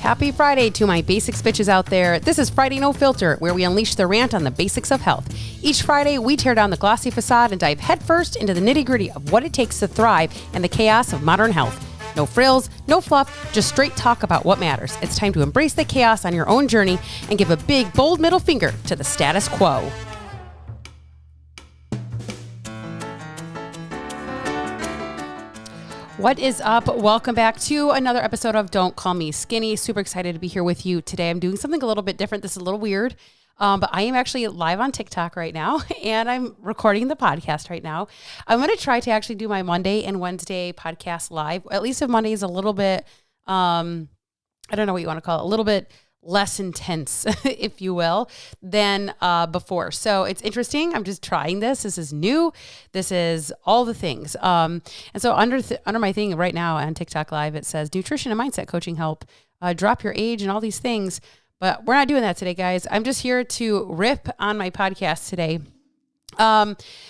Happy Friday to my basics bitches out there. This is Friday No Filter, where we unleash the rant on the basics of health. Each Friday, we tear down the glossy facade and dive headfirst into the nitty-gritty of what it takes to thrive in the chaos of modern health. No frills, no fluff, just straight talk about what matters. It's time to embrace the chaos on your own journey and give a big, bold middle finger to the status quo. What is up? Welcome back to another episode of Don't Call Me Skinny. Super excited to be here with you today. I'm doing something a little bit different. This is a little weird, but I am actually live on TikTok right now, and I'm recording the podcast right now. I'm going to try to actually do my Monday and Wednesday podcast live, at least if Monday is a little bit, I don't know what you want to call it, a little bit less intense, if you will, than before. So it's interesting. I'm just trying this. This is new. This is all the things. And so under my thing right now on TikTok Live, it says nutrition and mindset coaching help drop your age and all these things. But we're not doing that today, guys. I'm just here to rip on my podcast today.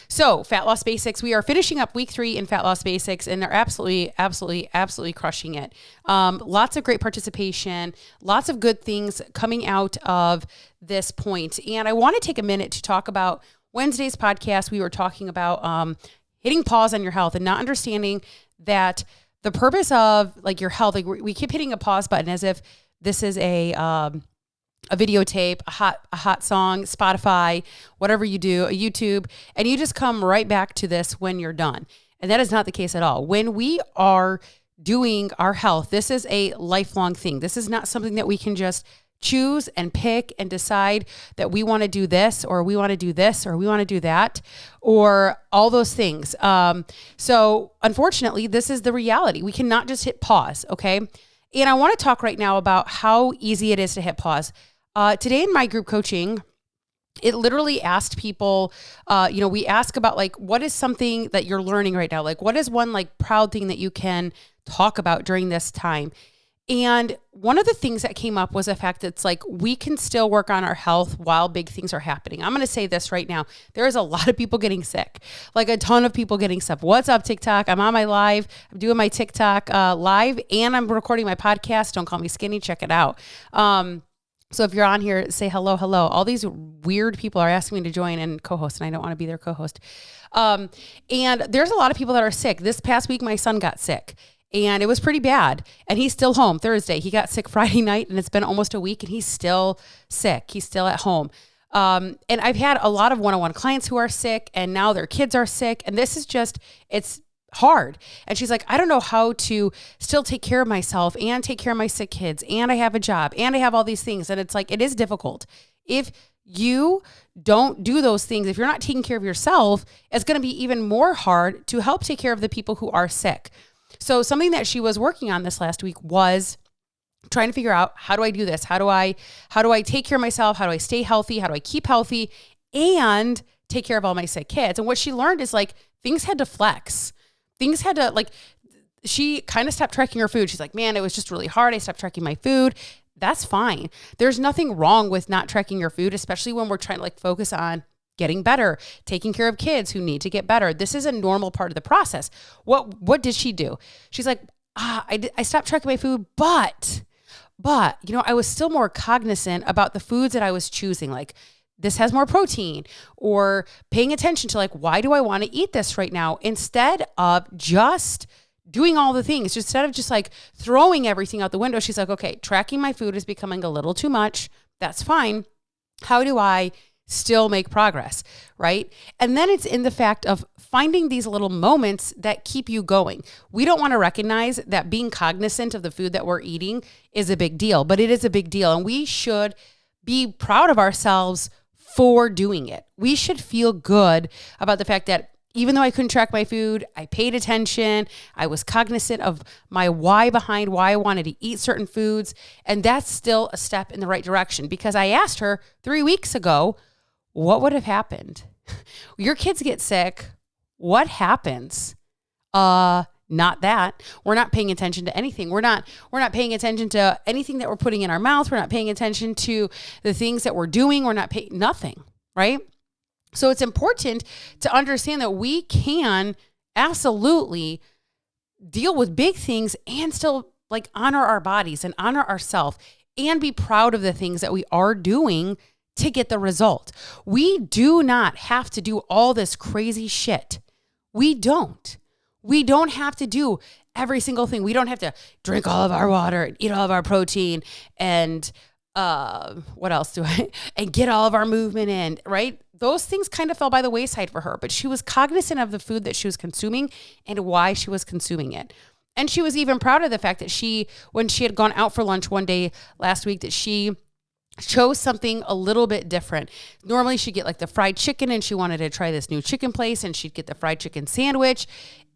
So Fat Loss Basics, we are finishing up week 3 in Fat Loss Basics, and they're absolutely crushing it. Lots of great participation, lots of good things coming out of this point. And I want to take a minute to talk about Wednesday's podcast. We were talking about, hitting pause on your health and not understanding that the purpose of like your health, like we keep hitting a pause button as if this is a videotape, a hot song, Spotify, whatever you do, a YouTube, and you just come right back to this when you're done. And that is not the case at all. When we are doing our health, this is a lifelong thing. This is not something that we can just choose and pick and decide that we want to do this, or we want to do this, or we want to do that, or all those things. So unfortunately, this is the reality. We cannot just hit pause, okay? And I want to talk right now about how easy it is to hit pause. Today in my group coaching, it literally asked people, we ask about like, what is something that you're learning right now? Like, what is one like proud thing that you can talk about during this time? And one of the things that came up was the fact that it's like, we can still work on our health while big things are happening. I'm going to say this right now. There is a lot of people getting sick, like a ton of people getting sick. What's up, TikTok? I'm on my live. I'm doing my TikTok live, and I'm recording my podcast. Don't Call Me Skinny. Check it out. So if you're on here, say hello. All these weird people are asking me to join and co-host, and I don't want to be their co-host. And there's a lot of people that are sick. This past week, my son got sick, and it was pretty bad. And he's still home Thursday. He got sick Friday night, and it's been almost a week, and he's still sick. He's still at home. And I've had a lot of one-on-one clients who are sick, and now their kids are sick. And this is just, it's hard. And she's like, I don't know how to still take care of myself and take care of my sick kids. And I have a job and I have all these things. And it's like, it is difficult. If you don't do those things, if you're not taking care of yourself, it's going to be even more hard to help take care of the people who are sick. So something that she was working on this last week was trying to figure out, how do I do this? How do I take care of myself? How do I stay healthy? How do I keep healthy and take care of all my sick kids? And what she learned is like, things had to flex. Things had to, like, she kind of stopped tracking her food. She's like, man, it was just really hard. I stopped tracking my food. That's fine. There's nothing wrong with not tracking your food, especially when we're trying to like focus on getting better, taking care of kids who need to get better. This is a normal part of the process. What did she do? She's like, I stopped tracking my food, but, I was still more cognizant about the foods that I was choosing. Like, this has more protein, or paying attention to like, why do I want to eat this right now? Instead of just doing all the things, instead of just like throwing everything out the window, she's like, okay, tracking my food is becoming a little too much. That's fine. How do I still make progress? Right. And then it's in the fact of finding these little moments that keep you going. We don't want to recognize that being cognizant of the food that we're eating is a big deal, but it is a big deal. And we should be proud of ourselves for doing it. We should feel good about the fact that even though I couldn't track my food, I paid attention. I was cognizant of my why behind why I wanted to eat certain foods. And that's still a step in the right direction, because I asked her 3 weeks ago, what would have happened? Your kids get sick. What happens? Not that. We're not paying attention to anything. We're not paying attention to anything that we're putting in our mouth. We're not paying attention to the things that we're doing. We're not paying nothing, right? So it's important to understand that we can absolutely deal with big things and still like honor our bodies and honor ourselves and be proud of the things that we are doing to get the result. We do not have to do all this crazy shit. We don't. We don't have to do every single thing. We don't have to drink all of our water and eat all of our protein and what else and get all of our movement in, right? Those things kind of fell by the wayside for her, but she was cognizant of the food that she was consuming and why she was consuming it. And she was even proud of the fact that when she had gone out for lunch one day last week, that she chose something a little bit different. Normally she'd get like the fried chicken and she wanted to try this new chicken place and she'd get the fried chicken sandwich.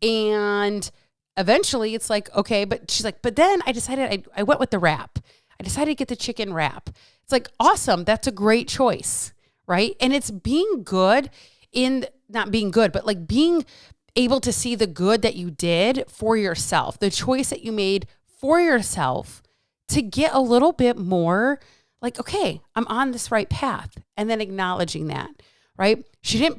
And eventually it's like, okay, but she's like, but then I decided I went with the wrap. I decided to get the chicken wrap. It's like, awesome. That's a great choice, right? And it's being good in not being good, but like being able to see the good that you did for yourself, the choice that you made for yourself to get a little bit more like, okay, I'm on this right path. And then acknowledging that, right? She did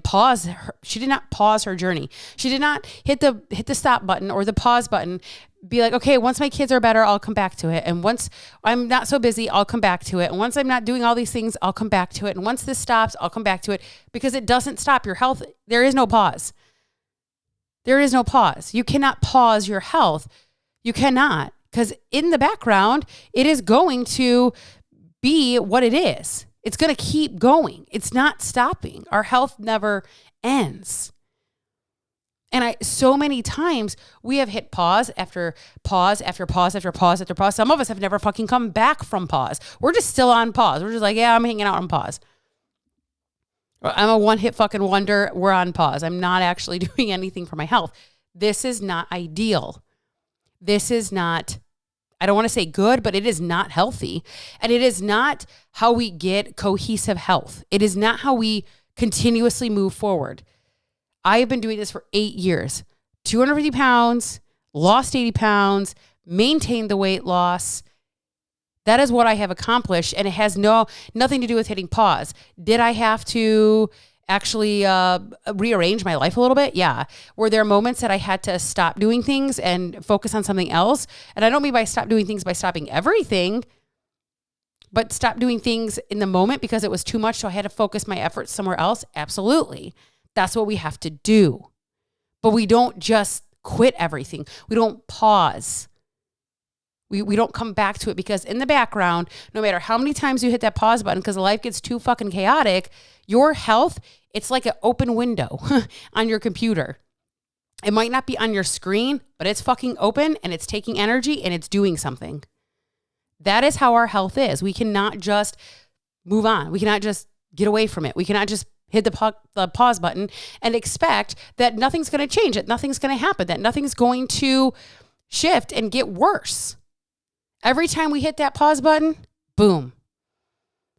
not pause her journey. She did not hit the stop button or the pause button, be like, okay, once my kids are better, I'll come back to it. And once I'm not so busy, I'll come back to it. And once I'm not doing all these things, I'll come back to it. And once this stops, I'll come back to it, because it doesn't stop your health. There is no pause. There is no pause. You cannot pause your health. You cannot, because in the background, it is going to be what it is. It's going to keep going. It's not stopping. Our health never ends. And so many times we have hit pause after pause after pause after pause after pause. Some of us have never fucking come back from pause. We're just still on pause. We're just like, yeah, I'm hanging out on pause. I'm a one-hit fucking wonder. We're on pause. I'm not actually doing anything for my health. This is not ideal. This is not, I don't want to say good, but it is not healthy. And it is not how we get cohesive health. It is not how we continuously move forward. I have been doing this for 8 years. 250 pounds, lost 80 pounds, maintained the weight loss. That is what I have accomplished, and it has nothing to do with hitting pause. Did I have to actually rearrange my life a little bit? Yeah. Were there moments that I had to stop doing things and focus on something else? And I don't mean by stop doing things by stopping everything, but stop doing things in the moment because it was too much, so I had to focus my efforts somewhere else? Absolutely. That's what we have to do. But we don't just quit everything. We don't pause. We don't come back to it, because in the background, no matter how many times you hit that pause button, because life gets too fucking chaotic, your health, it's like an open window on your computer. It might not be on your screen, but it's fucking open and it's taking energy and it's doing something. That is how our health is. We cannot just move on. We cannot just get away from it. We cannot just hit the pause button and expect that nothing's going to change, that nothing's going to happen, that nothing's going to shift and get worse. Every time we hit that pause button, boom,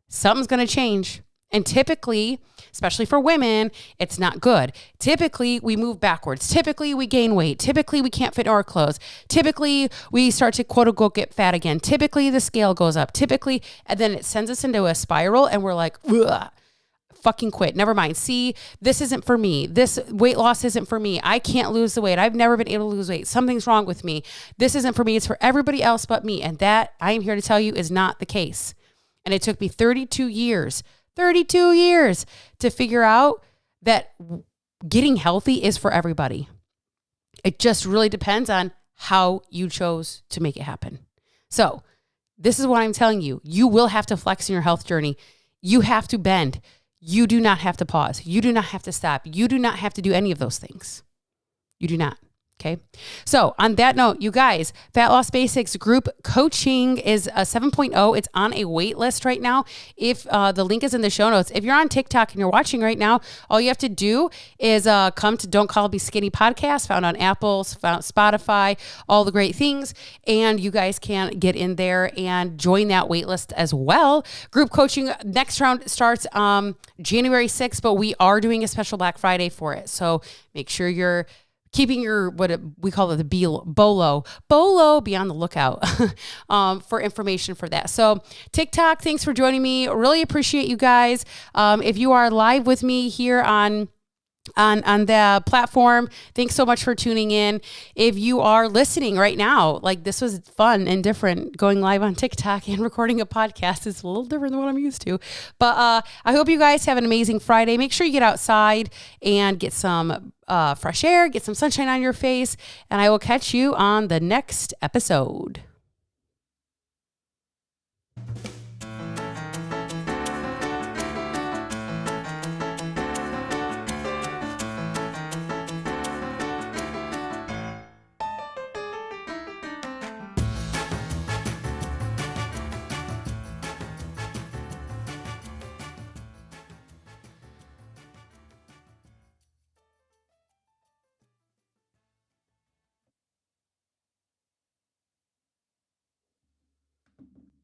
something's going to change. And typically, especially for women, it's not good. Typically, we move backwards. Typically, we gain weight. Typically, we can't fit in our clothes. Typically, we start to quote unquote get fat again. Typically, the scale goes up. Typically, and then it sends us into a spiral and we're like, ugh. Fucking quit. Never mind. See, this isn't for me. This weight loss isn't for me. I can't lose the weight. I've never been able to lose weight. Something's wrong with me. This isn't for me. It's for everybody else but me. And that, I am here to tell you, is not the case. And it took me 32 years to figure out that getting healthy is for everybody. It just really depends on how you chose to make it happen. So this is what I'm telling you. You will have to flex in your health journey. You have to bend. You do not have to pause. You do not have to stop. You do not have to do any of those things. You do not. Okay. So on that note, you guys, Fat Loss Basics group coaching is a 7.0. It's on a wait list right now. If the link is in the show notes, if you're on TikTok and you're watching right now, all you have to do is come to Don't Call Me Skinny podcast, found on Apple, found Spotify, all the great things. And you guys can get in there and join that wait list as well. Group coaching next round starts January 6th, but we are doing a special Black Friday for it. So make sure you're keeping your, we call it the BOLO, be on the lookout for information for that. So TikTok, thanks for joining me. Really appreciate you guys. If you are live with me here on on the platform. Thanks so much for tuning in. If you are listening right now, like this was fun and different, going live on TikTok and recording a podcast is a little different than what I'm used to. But I hope you guys have an amazing Friday. Make sure you get outside and get some fresh air, get some sunshine on your face, and I will catch you on the next episode.